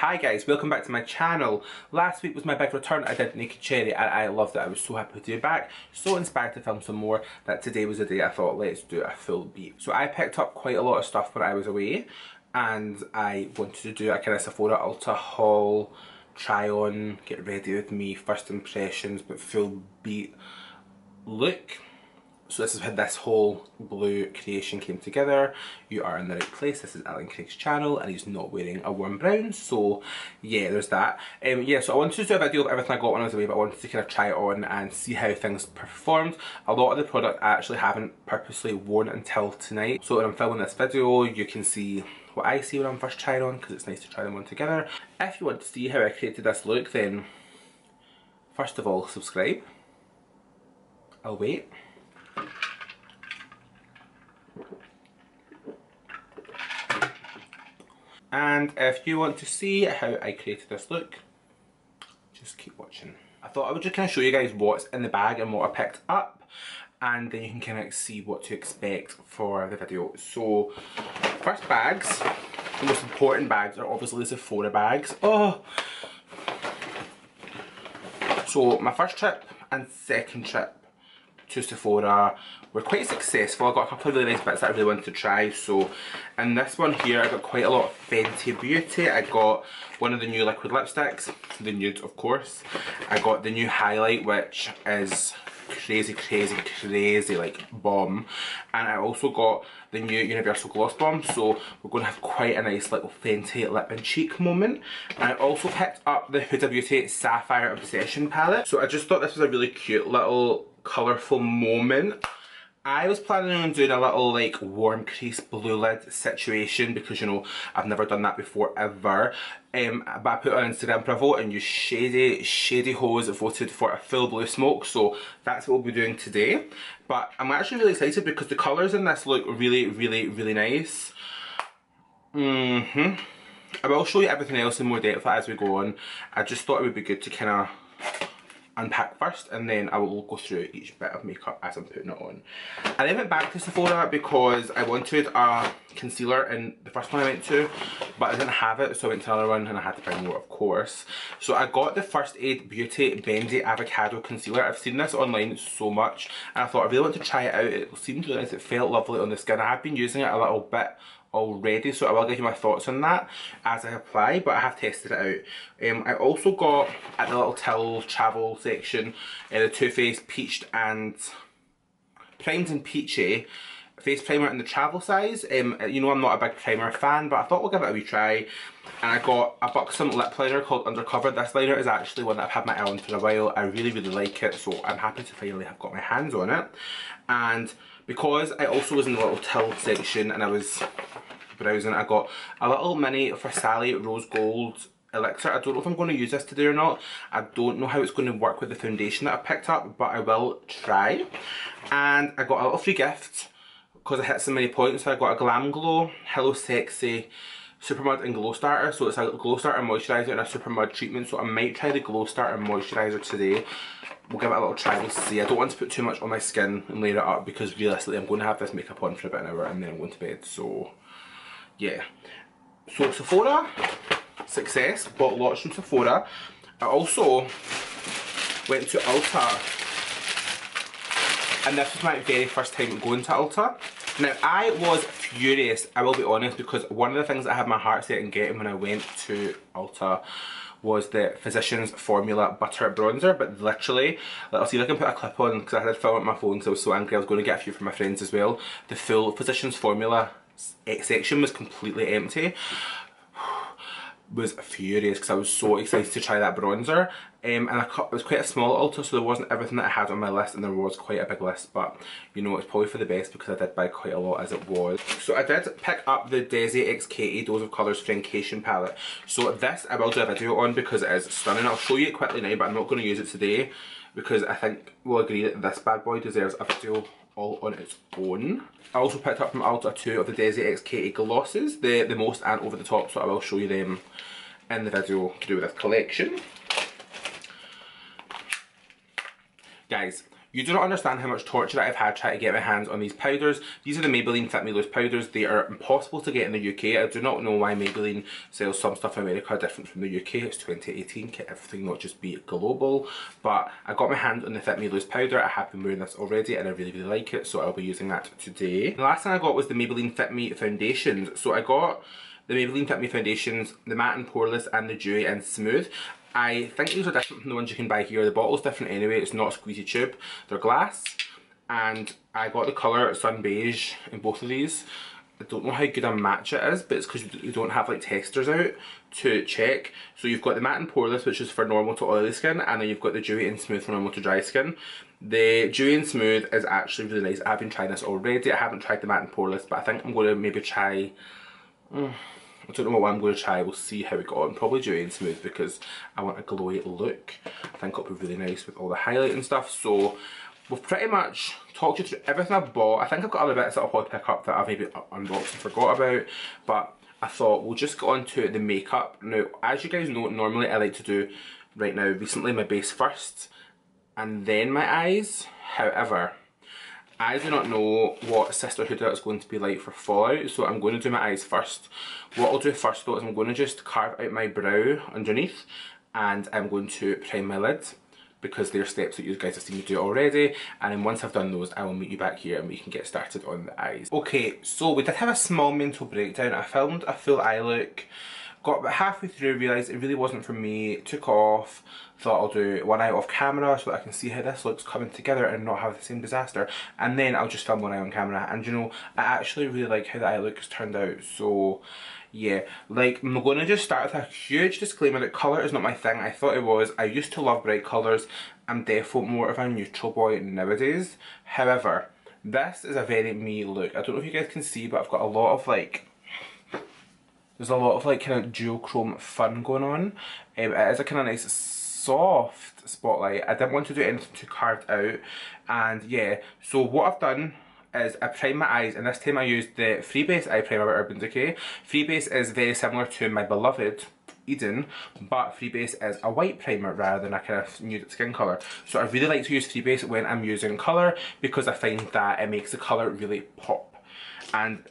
Hi guys, welcome back to my channel. Last week was my big return. I did Naked Cherry and I loved it. I was so happy to be back, so inspired to film some more that today was the day I thought let's do a full beat. So I picked up quite a lot of stuff when I was away and I wanted to do a kind of Sephora Ulta haul, try on, get ready with me, first impressions but full beat look. So this is how this whole blue creation came together. You are in the right place. This is Allan Craig's channel and he's not wearing a warm brown. So yeah, there's that. Yeah, so I wanted to do a video of everything I got when I was away, but I wanted to kind of try it on and see how things performed. A lot of the product I actually haven't purposely worn until tonight. So when I'm filming this video, you can see what I see when I'm first trying on because it's nice to try them on together. If you want to see how I created this look, then first of all, subscribe. I'll wait. And if you want to see how I created this look, just keep watching. I thought I would just kind of show you guys what's in the bag and what I picked up, and then you can kind of see what to expect for the video. So, first bags, the most important bags are obviously the Sephora bags. Oh! So my first trip and second trip to Sephora were quite successful. I got a couple of really nice bits that I really wanted to try. So in this one here I got quite a lot of Fenty Beauty. I got one of the new liquid lipsticks, the nude of course. I got the new highlight which is crazy like bomb, and I also got the new universal gloss bomb, so we're going to have quite a nice little Fenty lip and cheek moment. And I also picked up the Huda Beauty Sapphire Obsession palette, so I just thought this was a really cute little colourful moment. I was planning on doing a little like warm crease blue lid situation because, you know, I've never done that before ever. But I put it on Instagram for a vote and you shady hoes voted for a full blue smoke, so that's what we'll be doing today. But I'm actually really excited because the colours in this look really nice. I will show you everything else in more depth as we go on. I just thought it would be good to kind of unpack first and then I will go through each bit of makeup as I'm putting it on. I then went back to Sephora because I wanted a concealer in the first one I went to, but I didn't have it, so I went to another one and I had to find more of course. So I got the First Aid Beauty Bendy Avocado Concealer. I've seen this online so much and I thought I really want to try it out. It seemed really nice, it felt lovely on the skin. I have been using it a little bit already, so I will give you my thoughts on that as I apply, but I have tested it out. I also got at the little till travel section the Too Faced Peached and Primed and Peachy face primer in the travel size. You know I'm not a big primer fan, but I thought we'll give it a wee try. And I got a Buxom lip liner called Undercover. This liner is actually one that I've had my eye on for a while. I really like it, so I'm happy to finally have got my hands on it. And because I also was in the little till section and I was browsing, I got a little mini for Sally rose gold elixir. I don't know if I'm going to use this today or not. I don't know how it's going to work with the foundation that I picked up, but I will try. And I got a little free gift because I hit so many points. So I got a Glam Glow Hello Sexy Super Mud and Glow Starter. So it's a Glow Starter moisturiser and a Super Mud treatment. So I might try the Glow Starter moisturiser today. We'll give it a little try, we'll see. I don't want to put too much on my skin and layer it up because realistically I'm going to have this makeup on for about an hour and then I'm going to bed, so yeah. So Sephora, success, bought lots from Sephora. I also went to Ulta and this was my very first time going to Ulta. Now I was furious, I will be honest, because one of the things I had my heart set on getting when I went to Ulta was the Physicians Formula Butter Bronzer, but literally, I'll see if I can put a clip on because I had to film it on my phone because I was so angry. I was going to get a few from my friends as well. The full Physicians Formula section was completely empty. Was furious because I was so excited to try that bronzer, and it was quite a small Ulta, so there wasn't everything that I had on my list, and there was quite a big list, but you know it's probably for the best because I did buy quite a lot as it was. So I did pick up the Decay x Katie Dose of Colours Francation palette. So this I will do a video on because it is stunning. I'll show you it quickly now, but I'm not going to use it today because I think we'll agree that this bad boy deserves a video all on its own. I also picked up from Ulta 2 of the Decay x Katie glosses, the most and over the top, so I will show you them in the video to do with this collection. Guys, You do not understand how much torture I've had trying to get my hands on these powders. These are the Maybelline Fit Me Loose powders. They are impossible to get in the UK. I do not know why Maybelline sells some stuff in America different from the UK. It's 2018, can everything not just be global? But I got my hand on the Fit Me Loose powder. I have been wearing this already and I really, really like it, so I'll be using that today. The last thing I got was the Maybelline Fit Me foundations. So I got the Maybelline Fit Me foundations, the matte and poreless and the dewy and smooth. I think these are different from the ones you can buy here. The bottle's different anyway, it's not a squeezy tube. They're glass. And I got the colour Sun Beige in both of these. I don't know how good a match it is, but it's because you don't have like testers out to check. So you've got the matte and poreless, which is for normal to oily skin, and then you've got the dewy and smooth for normal to dry skin. The dewy and smooth is actually really nice. I've been trying this already. I haven't tried the matte and poreless, but I think I'm going to maybe try... I don't know what I'm going to try, we'll see how it got on. Probably dewy and smooth because I want a glowy look. I think it'll be really nice with all the highlight and stuff. So we've pretty much talked you through everything I've bought. I think I've got other bits that I'll probably pick up that I've maybe unboxed and forgot about. But I thought we'll just go on to the makeup. Now, as you guys know, normally I like to do, right now, recently my base first and then my eyes. However, I do not know what Sister Huda is going to be like for fallout, so I'm going to do my eyes first. What I'll do first though is I'm going to just carve out my brow underneath and I'm going to prime my lid because they're steps that you guys have seen me do already, and then once I've done those I will meet you back here and we can get started on the eyes. Okay, so we did have a small mental breakdown. I filmed a full eye look, got about halfway through, realised it really wasn't for me, took off, thought I'll do one eye off camera so that I can see how this looks coming together and not have the same disaster, and then I'll just film one eye on camera. And you know, I actually really like how the eye look has turned out, so yeah. Like, I'm going to just start with a huge disclaimer that colour is not my thing. I thought it was. I used to love bright colours. I'm definitely more of a neutral boy nowadays. However, this is a very me look. I don't know if you guys can see, but I've got a lot of like... There's a lot of like kind of duochrome fun going on. It is a kind of nice soft spotlight. I didn't want to do anything too carved out, and yeah, so what I've done is I primed my eyes, and this time I used the Freebase eye primer by Urban Decay. Freebase is very similar to my beloved Eden, but Freebase is a white primer rather than a kind of nude skin colour. So I really like to use Freebase when I'm using colour because I find that it makes the colour really pop. And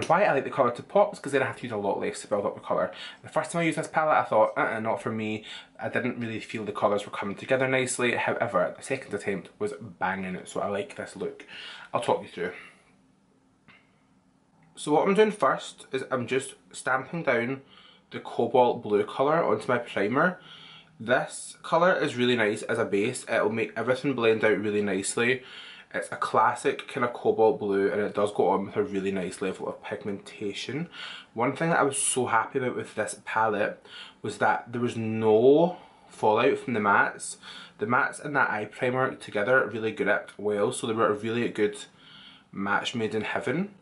why I like the colour to pop is because then I have to use a lot less to build up the colour. The first time I used this palette I thought, not for me. I didn't really feel the colours were coming together nicely. However, the second attempt was banging, so I like this look. I'll talk you through. So what I'm doing first is I'm just stamping down the cobalt blue colour onto my primer. This colour is really nice as a base. It'll make everything blend out really nicely. It's a classic kind of cobalt blue and it does go on with a really nice level of pigmentation. One thing that I was so happy about with this palette was that there was no fallout from the mattes. The mattes and that eye primer together really gripped well, so they were a really good match made in heaven.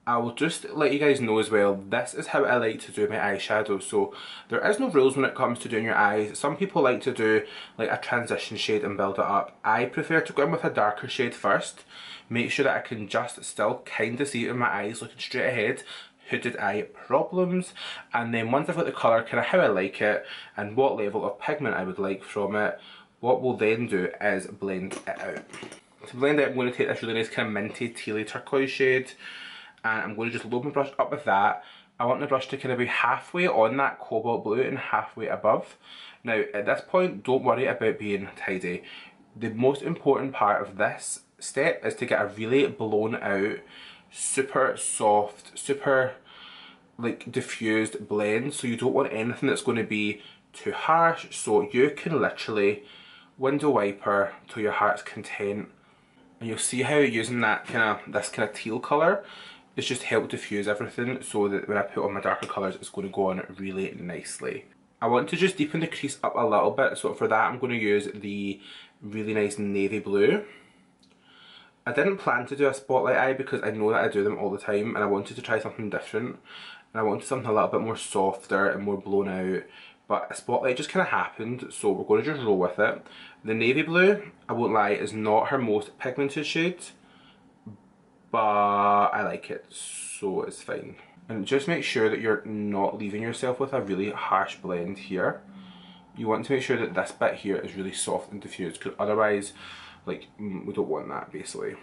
I will just let you guys know as well, this is how I like to do my eyeshadow. So there is no rules when it comes to doing your eyes. Some people like to do like a transition shade and build it up. I prefer to go in with a darker shade first, make sure that I can just still kind of see it in my eyes looking straight ahead, hooded eye problems, and then once I've got the colour kind of how I like it and what level of pigment I would like from it, what we'll then do is blend it out. To blend it, I'm going to take this really nice kind of minty tealy turquoise shade, and I'm going to just load my brush up with that. I want the brush to kind of be halfway on that cobalt blue and halfway above. Now at this point, don't worry about being tidy. The most important part of this step is to get a really blown out, super soft, super like diffused blend. So you don't want anything that's going to be too harsh, so you can literally window wiper to your heart's content. And you'll see how using that this kind of teal colour it's just helped diffuse everything so that when I put on my darker colours it's going to go on really nicely. I want to just deepen the crease up a little bit, so for that I'm going to use the really nice navy blue. I didn't plan to do a spotlight eye because I know that I do them all the time, and I wanted to try something different, and I wanted something a little bit more softer and more blown out, but a spotlight just kind of happened, so we're going to just roll with it. The navy blue, I won't lie, is not her most pigmented shade, but I like it, so it's fine. And just make sure that you're not leaving yourself with a really harsh blend here. you want to make sure that this bit here is really soft and diffused, because otherwise, like, we don't want that, basically.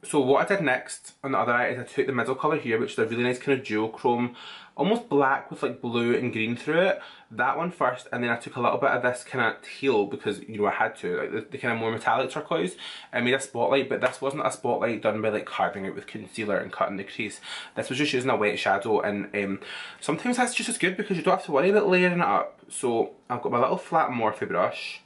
So what I did next on the other eye is I took the middle colour here, which is a really nice kind of duochrome, almost black with like blue and green through it. That one first, and then I took a little bit of this kind of teal because, you know, I had to, like the kind of more metallic turquoise. I made a spotlight, but this wasn't a spotlight done by like carving out with concealer and cutting the crease. This was just using a wet shadow, and sometimes that's just as good because you don't have to worry about layering it up. So I've got my little flat Morphe brush.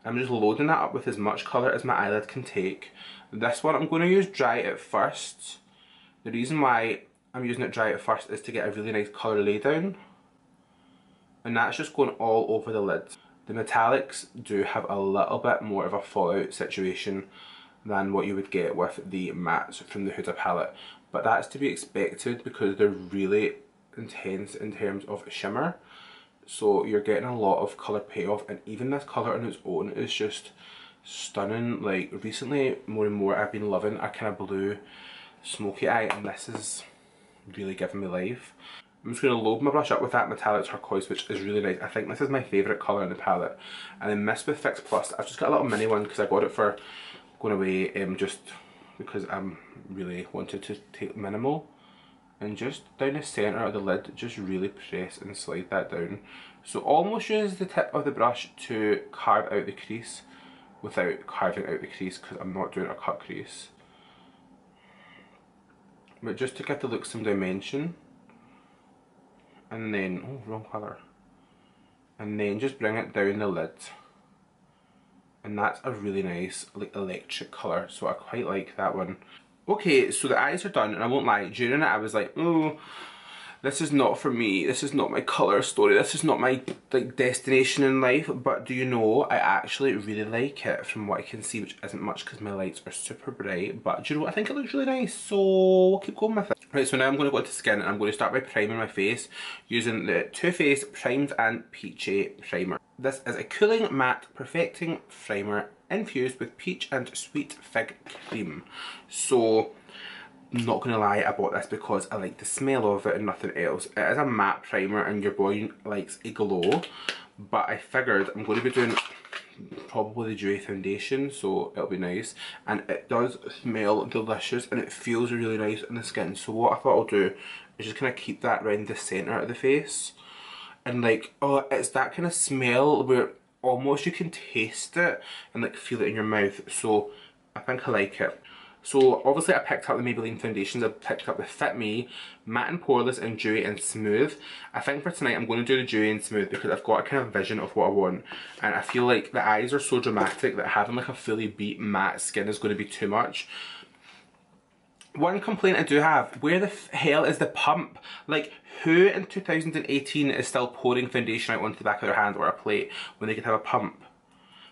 I'm just loading that up with as much colour as my eyelid can take. This one I'm going to use dry at first. The reason why I'm using it dry at first is to get a really nice colour lay down. And that's just going all over the lid. The metallics do have a little bit more of a fallout situation than what you would get with the mattes from the Huda palette. But that's to be expected because they're really intense in terms of shimmer. So you're getting a lot of colour payoff, and even this colour on its own is just stunning. Like recently, more and more I've been loving a kind of blue smoky eye, and this is really giving me life. I'm just going to load my brush up with that metallic turquoise, which is really nice. I think this is my favourite colour in the palette. And then Mist with Fix Plus, I've just got a little mini one because I got it for going away, just because I'm really wanted to take minimal. And just down the centre of the lid, just really press and slide that down. So almost use the tip of the brush to carve out the crease without carving out the crease, because I'm not doing a cut crease. But just to give the look some dimension. And then, oh, wrong colour. And then just bring it down the lid. And that's a really nice, like, electric colour, so I quite like that one. Okay, so the eyes are done, and I won't lie, during it I was like, oh, this is not for me, this is not my colour story, this is not my like destination in life. But do you know, I actually really like it from what I can see, which isn't much because my lights are super bright. But do you know what, I think it looks really nice, so we'll keep going with it. Right, so now I'm going to go into skin, and I'm going to start by priming my face using the Too Faced Primed and Peachy Primer. This is a cooling matte perfecting primer infused with peach and sweet fig cream. So I'm not going to lie, I bought this because I like the smell of it and nothing else. It is a matte primer and your boy likes a glow, but I figured I'm going to be doing probably the Dewy foundation, so it'll be nice. And it does smell delicious and it feels really nice on the skin. So what I thought I'll do is just kind of keep that around the centre of the face. And like, oh, it's that kind of smell where almost you can taste it and like feel it in your mouth. So I think I like it. So obviously I picked up the Maybelline foundations. I picked up the Fit Me, Matte and Poreless, and Dewy and Smooth. I think for tonight I'm going to do the Dewy and Smooth because I've got a kind of vision of what I want. And I feel like the eyes are so dramatic that having like a fully beat matte skin is going to be too much. One complaint I do have, where the hell is the pump? Like, who in 2018 is still pouring foundation out onto the back of their hand or a plate when they could have a pump?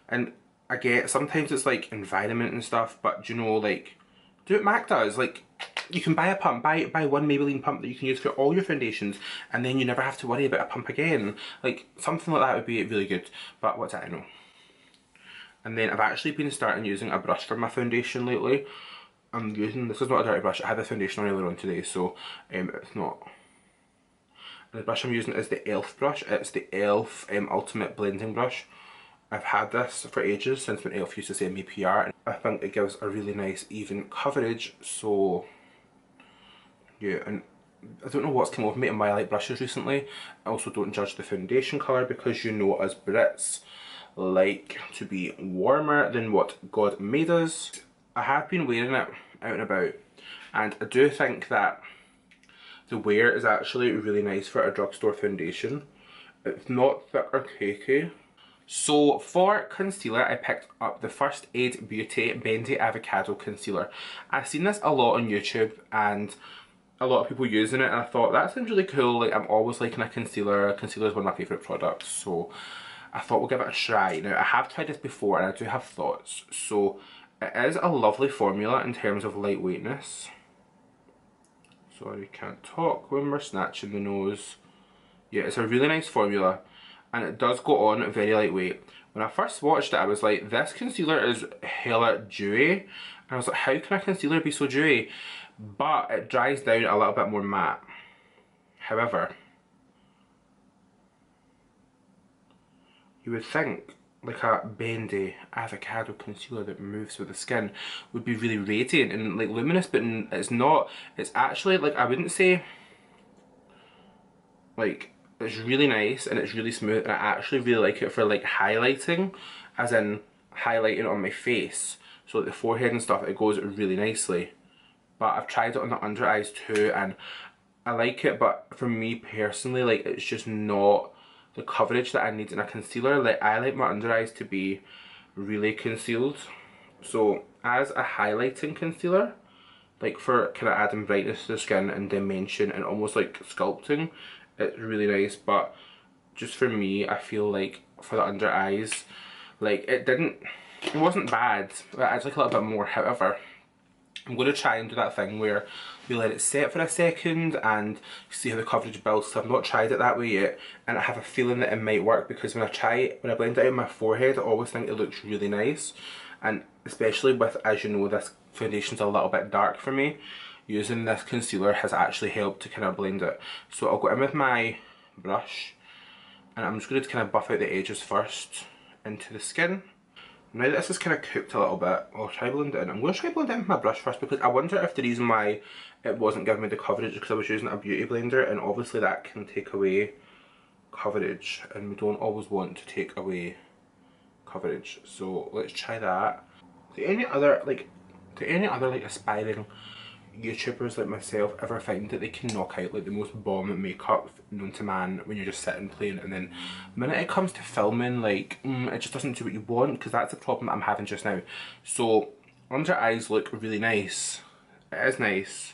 And I get, sometimes it's like environment and stuff, but do you know, like, do what MAC does. Like, you can buy a pump, buy one Maybelline pump that you can use for all your foundations, and then you never have to worry about a pump again. Like, something like that would be really good, but what's that, I know. And then I've actually been starting using a brush for my foundation lately. I'm using, this is not a dirty brush, I had the foundation on earlier on today, so it's not. And the brush I'm using is the e.l.f. brush. It's the e.l.f. Ultimate Blending Brush. I've had this for ages, since when e.l.f. used to send me PR, and I think it gives a really nice even coverage. So yeah, and I don't know what's come over me in my light brushes recently. I also don't judge the foundation colour because you know us Brits like to be warmer than what God made us. I have been wearing it out and about, and I do think that the wear is actually really nice for a drugstore foundation. It's not thick or cakey. So for concealer, I picked up the First Aid Beauty Bendy Avocado Concealer. I've seen this a lot on YouTube and a lot of people using it, and I thought that seems really cool. Like, I'm always liking a concealer. Concealer is one of my favourite products, so I thought we'll give it a try. Now, I have tried this before and I do have thoughts. So it is a lovely formula in terms of lightweightness. Sorry, can't talk when we're snatching the nose. Yeah, it's a really nice formula and it does go on very lightweight. When I first watched it, I was like, this concealer is hella dewy. And I was like, how can a concealer be so dewy? But it dries down a little bit more matte. However, you would think like a Bendy Avocado concealer that moves with the skin would be really radiant and like luminous, but it's not. It's actually like, I wouldn't say like, it's really nice and it's really smooth, and I actually really like it for like highlighting, as in highlighting on my face, so like the forehead and stuff, it goes really nicely. But I've tried it on the under eyes too and I like it, but for me personally, like, it's just not the coverage that I need in a concealer. Like, I like my under eyes to be really concealed, so as a highlighting concealer, like for kind of adding brightness to the skin and dimension and almost like sculpting, it's really nice. But just for me, I feel like for the under eyes, like, it wasn't bad, but I'd like a little bit more. However, I'm going to try and do that thing where we let it set for a second and see how the coverage builds, because I've not tried it that way yet, and I have a feeling that it might work, because when I blend it out on my forehead, I always think it looks really nice. And especially with, as you know, this foundation's a little bit dark for me, using this concealer has actually helped to kind of blend it. So I'll go in with my brush and I'm just going to kind of buff out the edges first into the skin. Now that this is kind of cooked a little bit, I'll try blend it in. I'm going to try blend it in with my brush first, because I wonder if the reason why it wasn't giving me the coverage is because I was using a beauty blender, and obviously that can take away coverage and we don't always want to take away coverage. So let's try that. Do any other like aspiring YouTubers like myself ever find that they can knock out like the most bomb makeup known to man when you're just sitting playing, and then the minute it comes to filming, like, it just doesn't do what you want? Because that's the problem that I'm having just now. So under eyes look really nice, it is nice,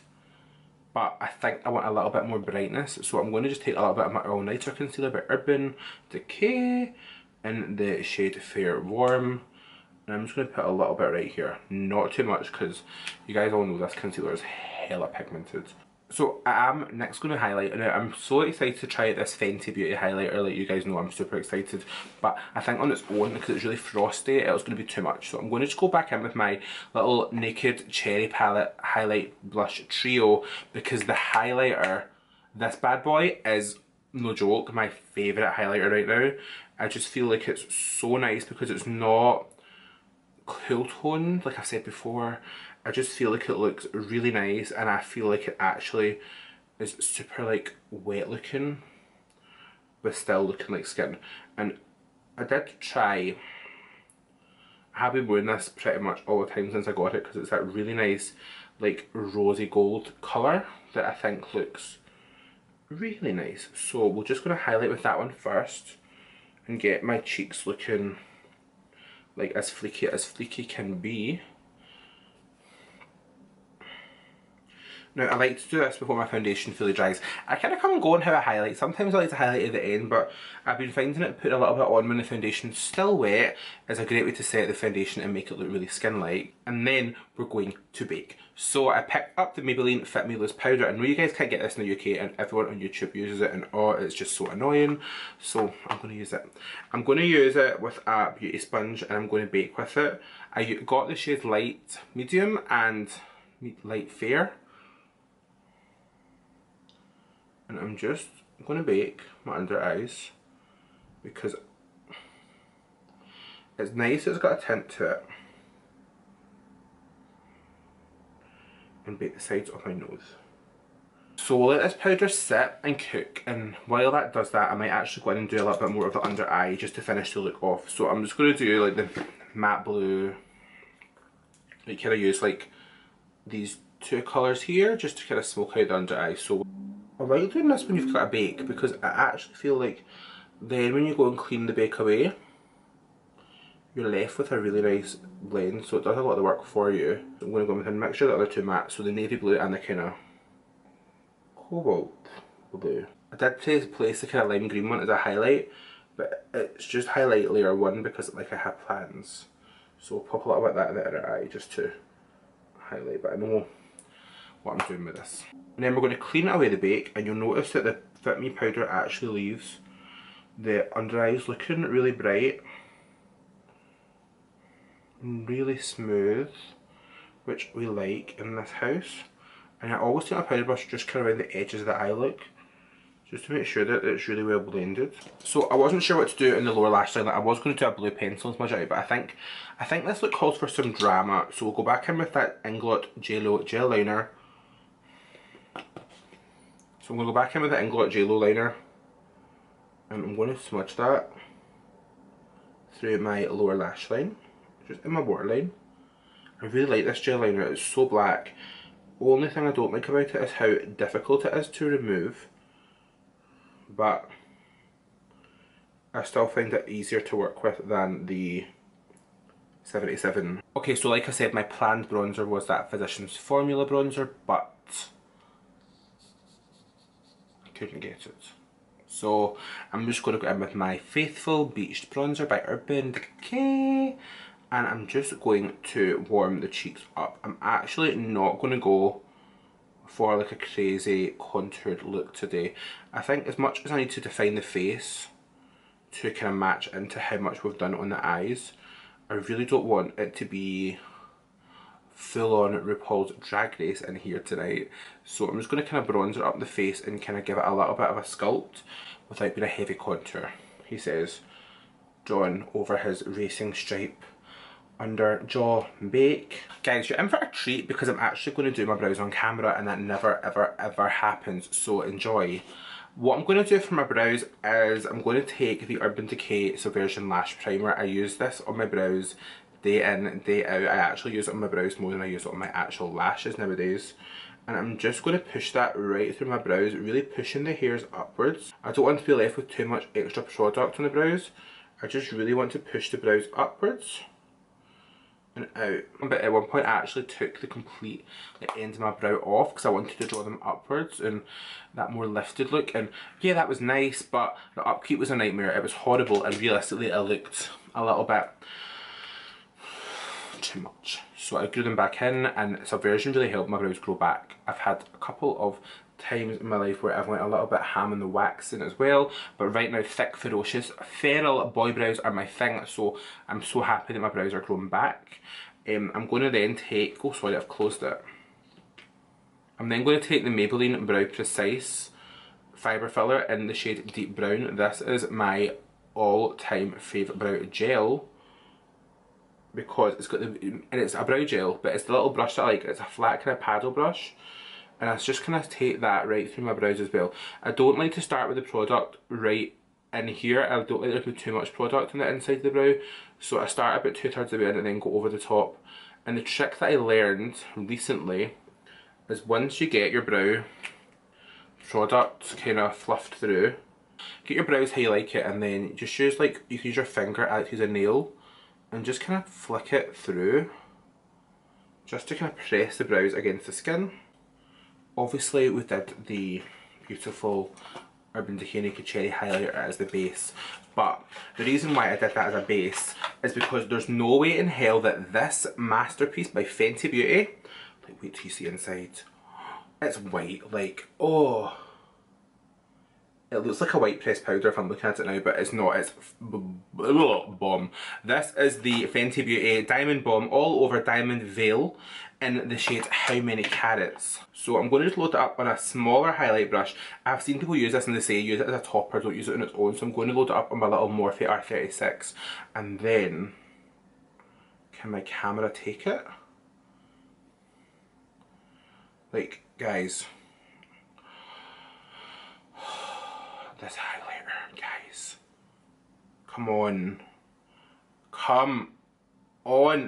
but I think I want a little bit more brightness, so I'm going to just take a little bit of my all nighter concealer by Urban Decay in the shade Fair Warm. And I'm just going to put a little bit right here, not too much, because you guys all know this concealer is hella pigmented. So I am next going to highlight, and I'm so excited to try this Fenty Beauty highlighter. Like, you guys know, I'm super excited, but I think on its own, because it's really frosty, it was going to be too much. So I'm going to just go back in with my little Naked Cherry Palette Highlight Blush Trio, because the highlighter, this bad boy, is, no joke, my favourite highlighter right now. I just feel like it's so nice because it's not cool tone, like I've said before. I just feel like it looks really nice, and I feel like it actually is super like wet looking but still looking like skin. And I did try, I have been wearing this pretty much all the time since I got it, because it's that really nice like rosy gold colour that I think looks really nice. So we're just going to highlight with that one first and get my cheeks looking like as fleeky can be. Now I like to do this before my foundation fully dries. I kind of come and go on how I highlight. Sometimes I like to highlight at the end, but I've been finding it putting a little bit on when the foundation's still wet is a great way to set the foundation and make it look really skin-like. And then we're going to bake. So I picked up the Maybelline Fit Me Loose Powder. I know you guys can't get this in the UK, and everyone on YouTube uses it, and oh, it's just so annoying. So I'm going to use it. I'm going to use it with a beauty sponge, and I'm going to bake with it. I got the shade Light Medium and Light Fair. And I'm just going to bake my under eyes because it's nice, it's got a tint to it. And bake the sides of my nose. So we'll let this powder sit and cook, and while that does that, I might actually go in and do a little bit more of the under eye just to finish the look off. So I'm just going to do like the matte blue, like kind of use like these two colours here just to kind of smoke out the under eye. So I like doing this when you've got a bake, because I actually feel like then when you go and clean the bake away, you're left with a really nice blend, so it does a lot of the work for you. So I'm going to go with a mixture of the other two mattes, so the navy blue and the kind of cobalt blue. I did place the kind of lime green one as a highlight, but it's just highlight layer 1 because like I have plans. So I'll pop a little bit of that in the other eye just to highlight, but I know what I'm doing with this. And then we're going to clean away the bake, and you'll notice that the Fit Me powder actually leaves the under eyes looking really bright and really smooth, which we like in this house. And I always take my powder brush just kind of around the edges of the eye look, just to make sure that it's really well blended. So I wasn't sure what to do in the lower lash line. Like, I was going to do a blue pencil and smudge it out, but I think this look calls for some drama. So we'll go back in with that Inglot JLo gel liner. So I'm going to go back in with the Inglot JLo liner, and I'm going to smudge that through my lower lash line, just in my waterline. I really like this gel liner. It's so black. Only thing I don't like about it is how difficult it is to remove, but I still find it easier to work with than the 77. Okay, so like I said, my planned bronzer was that Physicians Formula bronzer, but I couldn't get it. So I'm just going to go in with my Faithful Beached Bronzer by Urban Decay, and I'm just going to warm the cheeks up. I'm actually not going to go for like a crazy contoured look today. I think as much as I need to define the face to kind of match into how much we've done on the eyes, I really don't want it to be full on RuPaul's Drag Race in here tonight. So I'm just going to kind of bronzer up the face and kind of give it a little bit of a sculpt without being a heavy contour, he says, drawn over his racing stripe under jaw bake. Guys, you're in for a treat because I'm actually going to do my brows on camera, and that never ever ever happens, so enjoy. What I'm going to do for my brows is I'm going to take the Urban Decay Subversion Lash Primer. I use this on my brows day in, day out. I actually use it on my brows more than I use it on my actual lashes nowadays. And I'm just going to push that right through my brows, really pushing the hairs upwards. I don't want to be left with too much extra product on the brows. I just really want to push the brows upwards and out. But at one point I actually took the complete end of my brow off because I wanted to draw them upwards and that more lifted look, and yeah, that was nice, but the upkeep was a nightmare. It was horrible, and realistically it looked a little bit too much. So I grew them back in, and Subversion really helped my brows grow back. I've had a couple of times in my life where I've went a little bit ham on the waxing as well, but right now thick, ferocious, feral boy brows are my thing, so I'm so happy that my brows are growing back. I'm going to then take, oh sorry, I've closed it. I'm then going to take the Maybelline Brow Precise Fibre Filler in the shade Deep Brown. This is my all-time favourite brow gel because it's got the, and it's a brow gel, but it's the little brush that I like. It's a flat kind of paddle brush, and I just kind of take that right through my brows as well. I don't like to start with the product right in here. I don't like to put too much product on the inside of the brow, so I start about 2/3 of the way in and then go over the top. And the trick that I learned recently is once you get your brow product kind of fluffed through, get your brows how you like it, and then just use, like, you can use your finger, I like to use a nail, and just kind of flick it through just to kind of press the brows against the skin. Obviously we did the beautiful Urban Decay Naked Cherry highlighter as the base, but the reason why I did that as a base is because there's no way in hell that this masterpiece by Fenty Beauty, like, wait till you see inside, it's white, like, oh, it looks like a white pressed powder if I'm looking at it now, but it's not. It's bomb. This is the Fenty Beauty Diamond Bomb All Over Diamond Veil in the shade How Many Carats. So I'm going to just load it up on a smaller highlight brush. I've seen people use this and they say use it as a topper, don't use it on its own. So I'm going to load it up on my little Morphe R36, and then can my camera take it? Like, guys, this highlighter, guys, come on,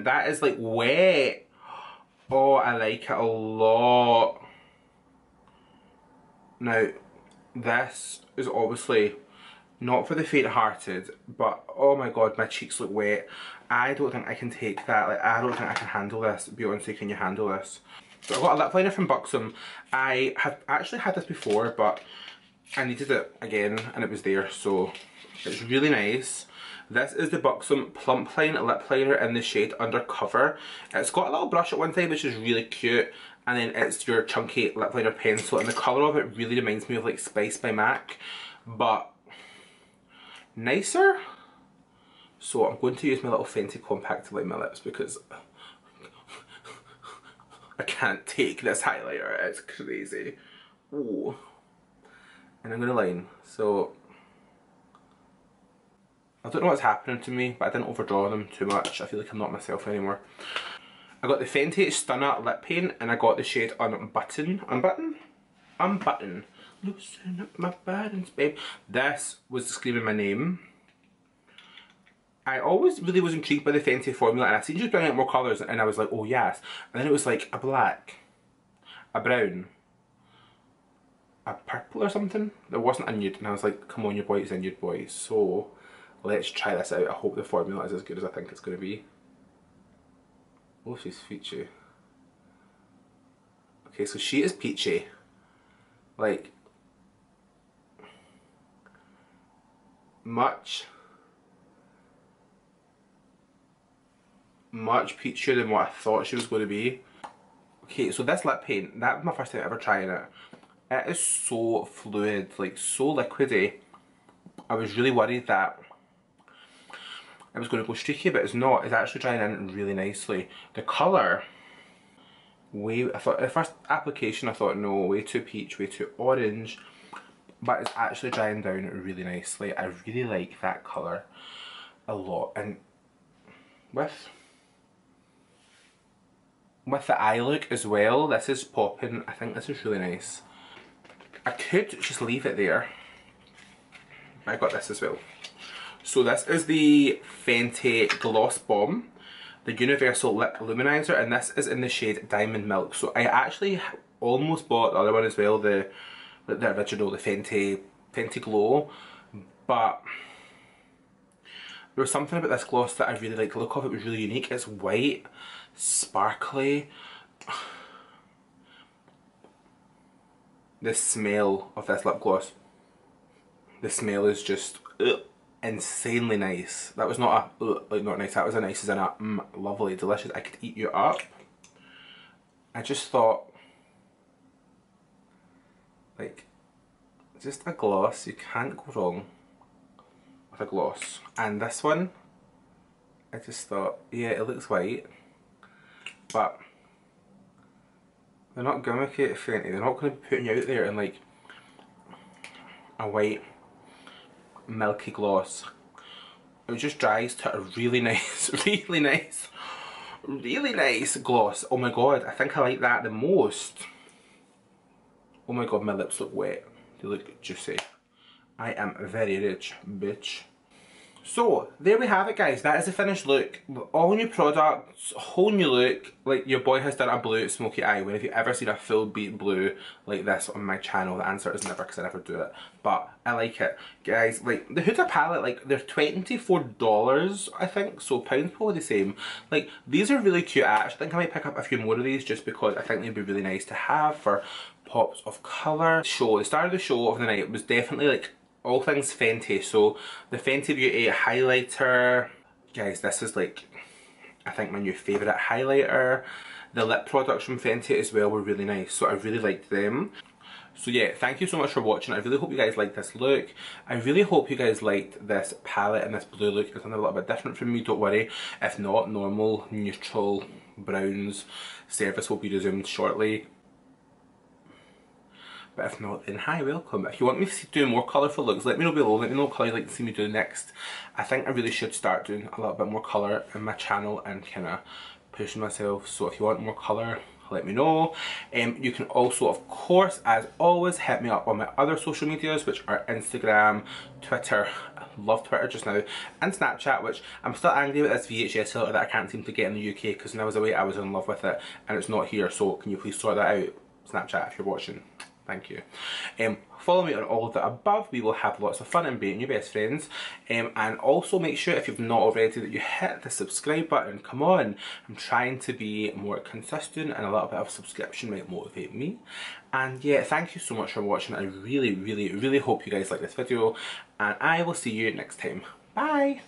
that is like wet. Oh, I like it a lot. Now this is obviously not for the faint-hearted, but oh my god, my cheeks look wet. I don't think I can take that. Like, I don't think I can handle this. Beyonce, can you handle this? So I got a lip liner from Buxom. I have actually had this before, but I needed it again and it was there, so it's really nice. This is the Buxom Plumpline lip liner in the shade Undercover. It's got a little brush at one side which is really cute, and then it's your chunky lip liner pencil, and the colour of it really reminds me of like Spice by MAC, but nicer. So I'm going to use my little Fenty compact to line my lips because I can't take this highlighter, it's crazy. Ooh. and I'm going to line. So I don't know what's happening to me, but I didn't overdraw them too much. I feel like I'm not myself anymore. I got the Fenty STUNNA lip paint, and I got the shade Unbutton. Unbutton. Loosen up my buttons, babe. This was screaming my name. I always really was intrigued by the Fenty formula, and I seen you bring out more colours, and I was like, oh yes. And then it was like a black, a brown, a purple or something. There wasn't a nude, and I was like, come on, your boy is a nude boy. So let's try this out. I hope the formula is as good as I think it's going to be. Oh, she's Peachy. Okay, so she is Peachy. Like, much peachier than what I thought she was going to be. Okay, so this lip paint, that was my first time ever trying it. It is so fluid, like so liquidy. I was really worried that it was going to go streaky, but it's not. It's actually drying in really nicely. The colour, I thought the first application I thought no, way too peach, way too orange, but it's actually drying down really nicely. I really like that colour a lot, and with the eye look as well, this is popping. I think this is really nice. I could just leave it there. I got this as well. So this is the Fenty Gloss Bomb, the Universal Lip Luminizer, and this is in the shade Diamond Milk. So I actually almost bought the other one as well, the original, the Fenty Glow, but there was something about this gloss that I really liked the look of. It was really unique. It's white, sparkly. The smell of this lip gloss, the smell is just insanely nice. That was not a like not nice, that was a nice as in a lovely, delicious, I could eat you up. I just thought, like, just a gloss, you can't go wrong with a gloss. And this one, I just thought, yeah, it looks white, but they're not gimmicky at Fenty. They're not going to be putting you out there in like a white milky gloss. It just dries to a really nice, really nice gloss. Oh my god, I think I like that the most. Oh my god, my lips look wet. They look juicy. I am very rich, bitch. So, there we have it, guys. That is the finished look. All new products, whole new look. Like, your boy has done a blue smoky eye. When have you ever seen a full beat blue like this on my channel? The answer is never, because I never do it. But I like it. Guys, like, the Huda palette, like, they're $24, I think. So, pounds probably the same. Like, these are really cute. I actually think I might pick up a few more of these just because I think they'd be really nice to have for pops of colour. The start of the show of the night was definitely, like, all things Fenty. So the Fenty Beauty highlighter, guys, this is like, I think my new favourite highlighter. The lip products from Fenty as well were really nice, so I really liked them. So yeah, thank you so much for watching. I really hope you guys liked this look. I really hope you guys liked this palette and this blue look. It's something a little bit different from me, don't worry. If not, normal, neutral, browns service will be resumed shortly. But if not, then hi, welcome. If you want me to do more colourful looks, let me know below. Let me know what colour you'd like to see me do next. I think I really should start doing a little bit more colour in my channel and kind of pushing myself. So if you want more colour, let me know. You can also, of course, as always, hit me up on my other social medias, which are Instagram, Twitter, I love Twitter just now, and Snapchat, which I'm still angry with this VHS filter that I can't seem to get in the UK, because when I was away I was in love with it and it's not here. So can you please sort that out, Snapchat, if you're watching? Thank you. Follow me on all of the above. We will have lots of fun and being your best friends. And also make sure, if you've not already, that you hit the subscribe button. Come on. I'm trying to be more consistent, and a little bit of subscription might motivate me. And yeah, thank you so much for watching. I really hope you guys like this video. And I will see you next time. Bye.